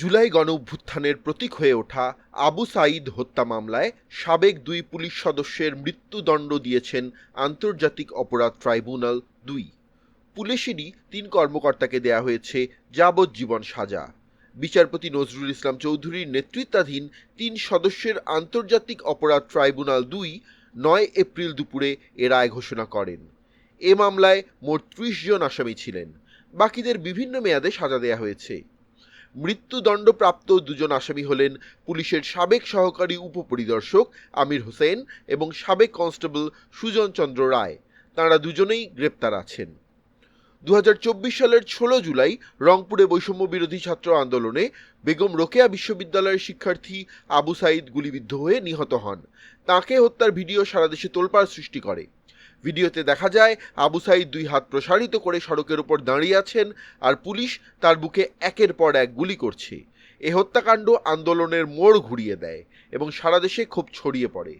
জুলাই গণঅভ্যুত্থানের প্রতীক হয়ে ওঠা আবু সাঈদ হত্যা মামলায় সাবেক ২ পুলিশ সদস্যের মৃত্যুদণ্ড দিয়েছেন আন্তর্জাতিক অপরাধ ট্রাইব্যুনাল ২। পুলিশেরই ৩ কর্মকর্তাকে দেয়া হয়েছে যাবজ্জীবন সাজা। বিচারপতি নজরুল ইসলাম চৌধুরীর নেতৃত্বাধীন ৩ সদস্যের আন্তর্জাতিক অপরাধ ট্রাইব্যুনাল ২ ৯ এপ্রিল দুপুরে এ রায় ঘোষণা করেন। এ মামলায় মোট ৩০ জন আসামি ছিলেন। বাকিদের বিভিন্ন মেয়াদে সাজা দেয়া হয়েছে। মৃত্যুদণ্ডপ্রাপ্ত ২ জন আসামি হলেন পুলিশের সাবেক সহকারী উপপরিদর্শক আমির হোসেন এবং সাবেক কনস্টেবল সুজন চন্দ্র রায়। তাঁরা দুজনেই গ্রেপ্তার আছেন। ২০২৪ সালের ১৬ জুলাই রংপুরে বৈষম্য বিরোধী ছাত্র আন্দোলনে বেগম রোকেয়া বিশ্ববিদ্যালয়ের শিক্ষার্থী আবু সাঈদ গুলিবিদ্ধ হয়ে নিহত হন। তাঁকে হত্যার ভিডিও সারা দেশে তোলপাড় সৃষ্টি করে। ভিডিওতে দেখা যায় আবু সাঈদ ২ হাত প্রসারিত করে সড়কের উপর দাঁড়িয়ে আছেন, আর পুলিশ তার বুকে একের পর এক গুলি করছে। এ হত্যাকাণ্ড আন্দোলনের মোড় ঘুরিয়ে দেয় এবং সারা দেশে ক্ষোভ ছড়িয়ে পড়ে।